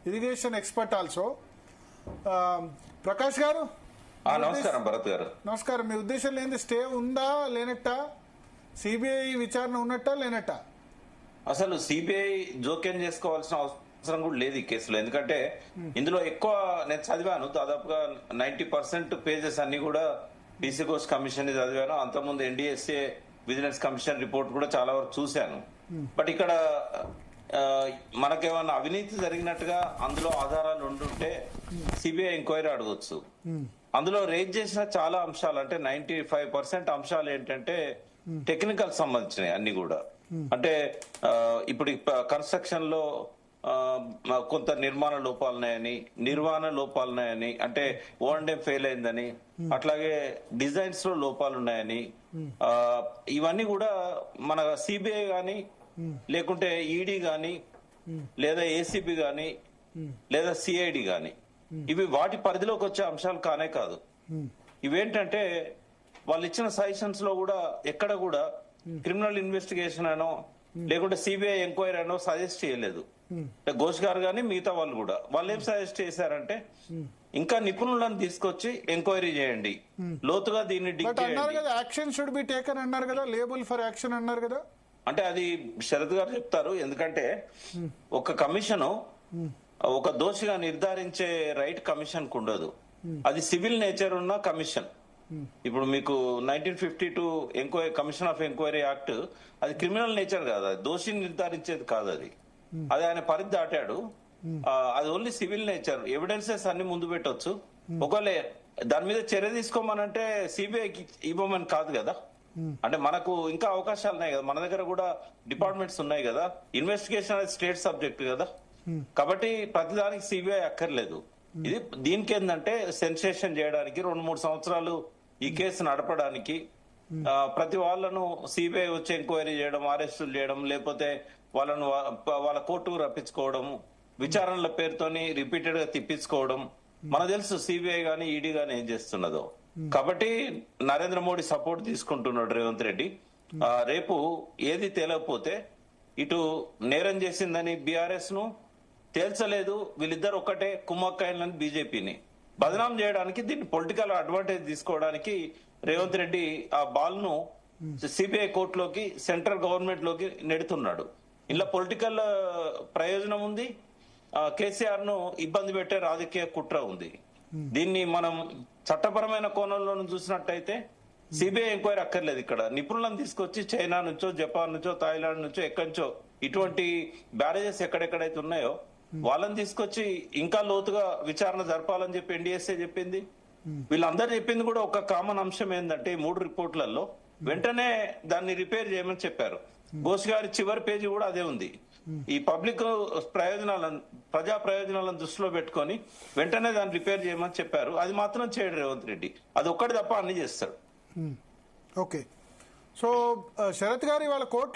Irrigation expert also. Prakash గారు నమస్కారం. భరత్ గారు నమస్కారం. మీ ఉద్దేశం లేని స్టే ఉందా లేనట్ట? సిబిఐ విచారణ ఉన్నట్ట లేనట్ట? అసలు సిబిఐ జోక్యం చేసుకోవాల్సిన అవసరం కూడా లేదు ఈ కేసులో. ఎందుకంటే ఇందులో ఎక్కువ నేను చదివాను, దాదాపుగా 90% పేజెస్ అన్ని కూడా బీసీ కోస్ట్ కమిషన్ చదివాను. అంతకుముందు ఎన్డీఎస్ఏ విజిలెన్స్ కమిషన్ రిపోర్ట్ కూడా చాలా వరకు చూశాను. బట్ ఇక్కడ మనకేమన్నా అవినీతి జరిగినట్టుగా అందులో ఆధారాలు ఉండుంటే సిబిఐ ఎంక్వైరీ అడగొచ్చు. అందులో రేజ్ చేసిన చాలా అంశాలు, అంటే 95% అంశాలు ఏంటంటే టెక్నికల్ సంబంధించినవి అన్ని కూడా. అంటే ఇప్పుడు కన్స్ట్రక్షన్ లో కొంత నిర్మాణ లోపాలున్నాయని, అంటే ఓఎండ్ఎం ఫెయిల్ అయిందని, అట్లాగే డిజైన్స్ లో లోపాలు ఉన్నాయని, ఇవన్నీ కూడా మన సిబిఐ గాని లేకుంటే ఈడీ గాని లేదా ఏసీబీ గాని లేదా సిఐడి గాని ఇవి వాటి పరిధిలోకి వచ్చే అంశాలు కానే కాదు. ఇవేంటంటే వాళ్ళు ఇచ్చిన సజెషన్స్ లో కూడా ఎక్కడ కూడా క్రిమినల్ ఇన్వెస్టిగేషన్ అనో లేకుంటే సిబిఐ ఎంక్వైరీ అనో సజెస్ట్ చేయలేదు. ఘోష్ గారు గానీ మిగతా వాళ్ళు కూడా వాళ్ళు ఏం సజెస్ట్ చేశారంటే ఇంకా నిపుణులను తీసుకొచ్చి ఎంక్వైరీ చేయండి, లోతుగా దీన్ని డిగ్ చేయండి. యాక్షన్ షుడ్ బి టేకన్ అన్నారు కదా, లేబుల్ ఫర్ యాక్షన్ అన్నారు కదా. అంటే అది శరత్ గారు చెప్తారు. ఎందుకంటే ఒక కమిషను ఒక దోషిగా నిర్ధారించే రైట్ కమిషన్ కు ఉండదు. అది సివిల్ నేచర్ ఉన్న కమిషన్. ఇప్పుడు మీకు 1952 కమిషన్ ఆఫ్ ఎంక్వైరీ యాక్ట్ అది క్రిమినల్ నేచర్ కాదు, అది దోషిని నిర్ధారించేది కాదు. అది ఆయన పరిధి దాటాడు. అది ఓన్లీ సివిల్ నేచర్. ఎవిడెన్సెస్ అన్ని ముందు పెట్టొచ్చు. ఒకవేళ దాని మీద చర్య తీసుకోమనంటే సిబిఐకి ఇవ్వమని కాదు కదా. అంటే మనకు ఇంకా అవకాశాలు ఉన్నాయి కదా, మన దగ్గర కూడా డిపార్ట్మెంట్స్ ఉన్నాయి కదా. ఇన్వెస్టిగేషన్ అనేది స్టేట్ సబ్జెక్ట్ కదా, కాబట్టి ప్రతిదానికి సిబిఐ అక్కర్లేదు. ఇది దీనికి ఏంటంటే సెన్సేషన్ చేయడానికి 2-3 సంవత్సరాలు ఈ కేసు నడపడానికి ప్రతి వాళ్ళను సిబిఐ వచ్చి ఎంక్వైరీ చేయడం, అరెస్టులు చేయడం, లేకపోతే వాళ్ళ కోర్టుకు రప్పించుకోవడం, విచారణల పేరుతోని రిపీటెడ్ గా తిప్పించుకోవడం. మనకు తెలుసు సిబిఐ గానీ ఈడీ గానీ ఏం చేస్తున్నదో. కాబట్టి నరేంద్ర మోడీ సపోర్ట్ తీసుకుంటున్నాడు రేవంత్ రెడ్డి. రేపు ఏది తేలకపోతే ఇటు నేరం చేసిందని బీఆర్ఎస్ ను, తేల్చలేదు వీళ్ళిద్దరు ఒక్కటే కుమ్మక్కైన బీజేపీని బదనాం చేయడానికి, దీన్ని పొలిటికల్ అడ్వాంటేజ్ తీసుకోవడానికి రేవంత్ రెడ్డి ఆ బాల్ ను సిబిఐ కోర్టులోకి, సెంట్రల్ గవర్నమెంట్ లోకి నెడుతున్నాడు. ఇలా పొలిటికల్ ప్రయోజనం ఉంది, కేసీఆర్ ను ఇబ్బంది పెట్టే రాజకీయ కుట్ర ఉంది. దీన్ని మనం చట్టపరమైన కోణంలో చూసినట్టయితే సిబిఐ ఎంక్వైరీ అక్కర్లేదు. ఇక్కడ నిపుణులను తీసుకొచ్చి చైనా నుంచో, జపాన్ నుంచో, థాయిలాండ్ నుంచో, ఎక్కడి నుంచో ఇటువంటి బ్యారేజెస్ ఎక్కడెక్కడైతే ఉన్నాయో వాళ్ళని తీసుకొచ్చి ఇంకా లోతుగా విచారణ జరపాలని చెప్పి ఎన్డీఎస్ఏ చెప్పింది. వీళ్ళందరూ చెప్పింది కూడా ఒక కామన్ అంశం ఏంటంటే ఈ 3 రిపోర్ట్లలో వెంటనే దాన్ని రిపేర్ చేయమని చెప్పారు. ఘోష్ గారి చివరి పేజీ కూడా అదే ఉంది. ఈ పబ్లిక్ ప్రజా ప్రయోజనాలను దృష్టిలో పెట్టుకొని వెంటనే దాన్ని రిపేర్ చేయమని చెప్పారు. అది మాత్రం చేయడు రేవంత్ రెడ్డి. అది ఒక్కటి తప్ప అన్ని చేస్తాడు. ఓకే. సో శరత్ గారు ఇవాళ కోర్టు